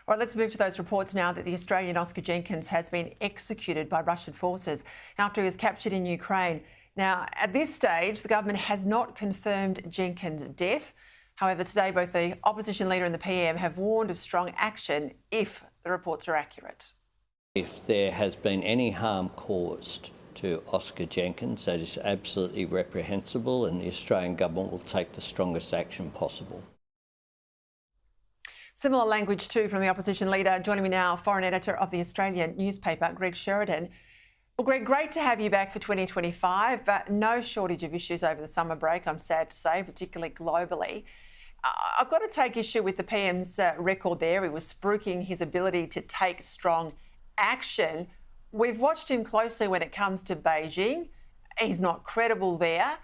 All right, let's move to those reports now that the Australian Oscar Jenkins has been executed by Russian forces after he was captured in Ukraine. Now, at this stage, the government has not confirmed Jenkins' death. However, today both the opposition leader and the PM have warned of strong action if the reports are accurate. If there has been any harm caused to Oscar Jenkins, that is absolutely reprehensible, and the Australian government will take the strongest action possible. Similar language too from the opposition leader. Joining me now, foreign editor of the Australian newspaper, Greg Sheridan. Well, Greg, great to have you back for 2025. No shortage of issues over the summer break, I'm sad to say, particularly globally. I've got to take issue with the PM's record there. He was spruiking his ability to take strong action. We've watched him closely when it comes to Beijing. He's not credible there.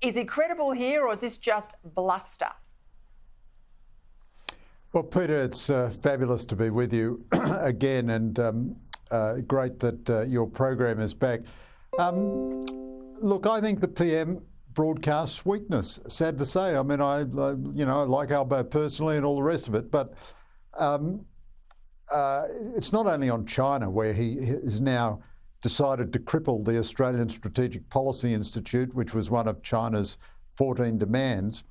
Is he credible here, or is this just bluster? Well, Peter, it's fabulous to be with you again, and great that your program is back. Look, I think the PM broadcasts weakness, sad to say. I mean, I like Albo personally and all the rest of it, but it's not only on China where he has now decided to cripple the Australian Strategic Policy Institute, which was one of China's 14 demands.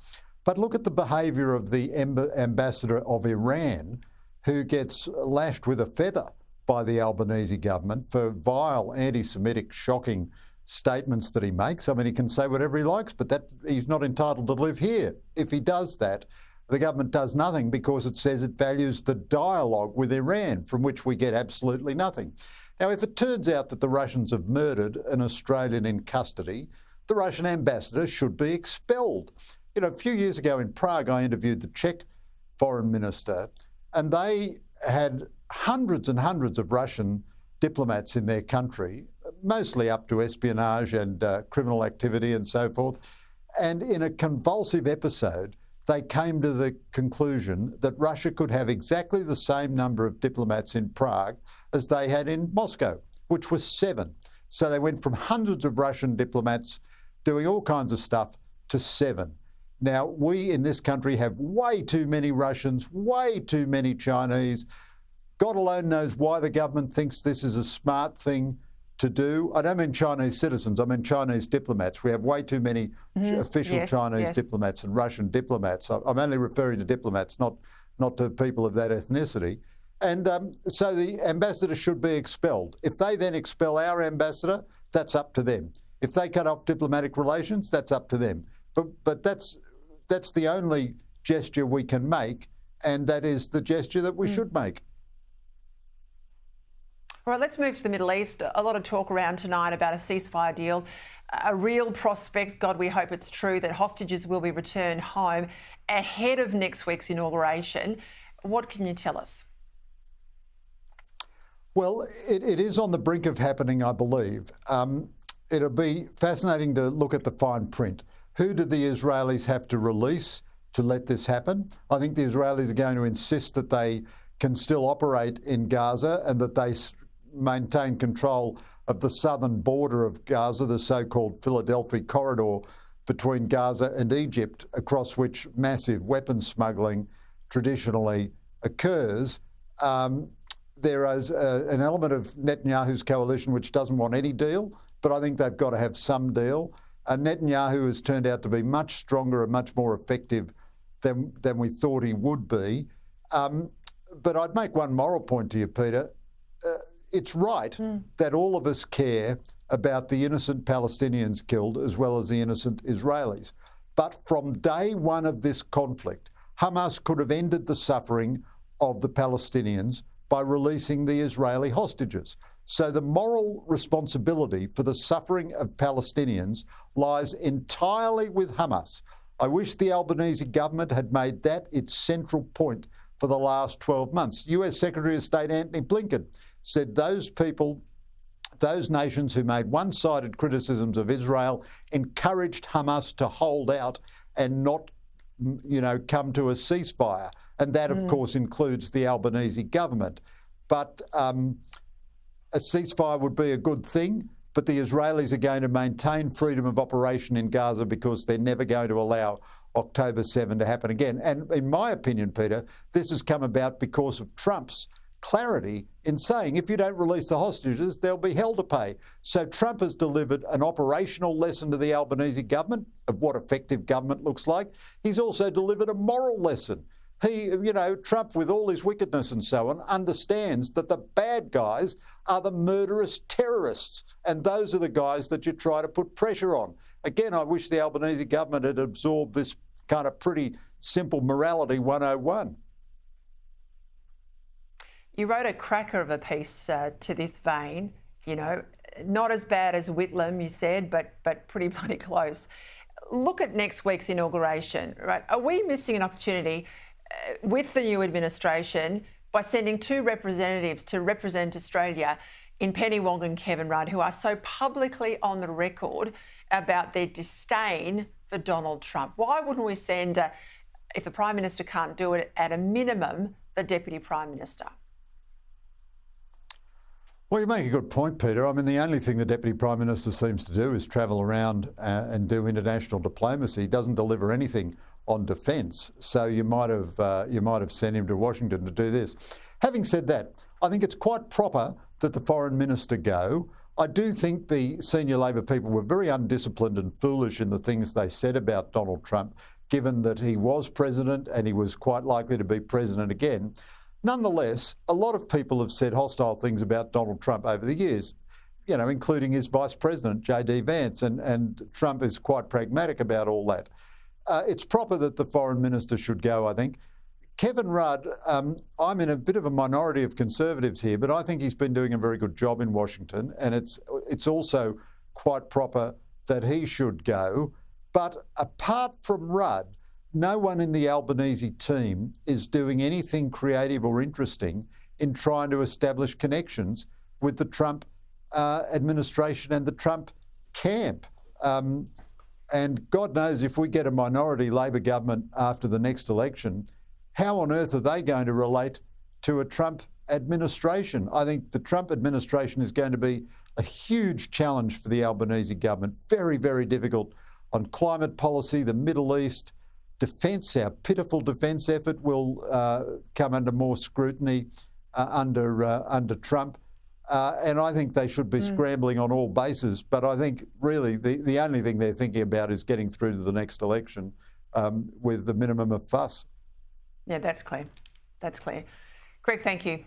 But look at the behaviour of the ambassador of Iran, who gets lashed with a feather by the Albanese government for vile, anti-Semitic, shocking statements that he makes. I mean, he can say whatever he likes, but he's not entitled to live here. If he does that, the government does nothing because it says it values the dialogue with Iran, from which we get absolutely nothing. Now, if it turns out that the Russians have murdered an Australian in custody, the Russian ambassador should be expelled. You know, a few years ago in Prague, I interviewed the Czech foreign minister, and they had hundreds and hundreds of Russian diplomats in their country, mostly up to espionage and criminal activity and so forth. And in a convulsive episode, they came to the conclusion that Russia could have exactly the same number of diplomats in Prague as they had in Moscow, which was 7. So they went from hundreds of Russian diplomats doing all kinds of stuff to 7. Now, we in this country have way too many Russians, way too many Chinese. God alone knows why the government thinks this is a smart thing to do. I don't mean Chinese citizens, I mean Chinese diplomats. We have way too many official Chinese diplomats and Russian diplomats. I'm only referring to diplomats, not to people of that ethnicity. And so the ambassador should be expelled. If they then expel our ambassador, that's up to them. If they cut off diplomatic relations, that's up to them. But that's the only gesture we can make, and that is the gesture that we should make. All right, let's move to the Middle East. A lot of talk around tonight about a ceasefire deal, a real prospect, God, we hope it's true, that hostages will be returned home ahead of next week's inauguration. What can you tell us? Well, it is on the brink of happening, I believe. It'll be fascinating to look at the fine print. Who do the Israelis have to release to let this happen? I think the Israelis are going to insist that they can still operate in Gaza and that they maintain control of the southern border of Gaza, the so-called Philadelphia corridor between Gaza and Egypt, across which massive weapons smuggling traditionally occurs. There is an element of Netanyahu's coalition which doesn't want any deal, but I think they've got to have some deal. Netanyahu has turned out to be much stronger and much more effective than we thought he would be. But I'd make one moral point to you, Peter. It's right that all of us care about the innocent Palestinians killed as well as the innocent Israelis. But from day one of this conflict, Hamas could have ended the suffering of the Palestinians by releasing the Israeli hostages. So the moral responsibility for the suffering of Palestinians lies entirely with Hamas. I wish the Albanese government had made that its central point for the last 12 months. US Secretary of State Anthony Blinken said those people, those nations who made one-sided criticisms of Israel, encouraged Hamas to hold out and not, come to a ceasefire. And that, of course, includes the Albanese government. But a ceasefire would be a good thing, but the Israelis are going to maintain freedom of operation in Gaza because they're never going to allow October 7 to happen again. And in my opinion, Peter, this has come about because of Trump's clarity in saying if you don't release the hostages, there'll be hell to pay. So Trump has delivered an operational lesson to the Albanese government of what effective government looks like. He's also delivered a moral lesson. He, Trump, with all his wickedness and so on, understands that the bad guys are the murderous terrorists, and those are the guys that you try to put pressure on. Again, I wish the Albanese government had absorbed this kind of pretty simple morality 101. You wrote a cracker of a piece to this vein, not as bad as Whitlam, you said, but pretty bloody close. Look at next week's inauguration, right? Are we missing an opportunity with the new administration by sending 2 representatives to represent Australia in Penny Wong and Kevin Rudd, who are so publicly on the record about their disdain for Donald Trump? Why wouldn't we send, if the Prime Minister can't do it, at a minimum, the Deputy Prime Minister? Well, you make a good point, Peter. I mean, the only thing the Deputy Prime Minister seems to do is travel around and do international diplomacy. He doesn't deliver anything on defence, so you might have sent him to Washington to do this. Having said that, I think it's quite proper that the Foreign Minister go. I do think the senior Labor people were very undisciplined and foolish in the things they said about Donald Trump, given that he was president and he was quite likely to be president again. Nonetheless, a lot of people have said hostile things about Donald Trump over the years, including his Vice President, J.D. Vance, and Trump is quite pragmatic about all that. It's proper that the Foreign Minister should go, I think. Kevin Rudd, I'm in a bit of a minority of Conservatives here, but I think he's been doing a very good job in Washington, and it's also quite proper that he should go. But apart from Rudd, no one in the Albanese team is doing anything creative or interesting in trying to establish connections with the Trump administration and the Trump camp. And God knows if we get a minority Labor government after the next election, how on earth are they going to relate to a Trump administration? I think the Trump administration is going to be a huge challenge for the Albanese government. Very, very difficult on climate policy, the Middle East, defence. Our pitiful defence effort will come under more scrutiny under Trump. And I think they should be scrambling on all bases. But I think really the only thing they're thinking about is getting through to the next election with the minimum of fuss. Yeah, that's clear. That's clear. Greg, thank you.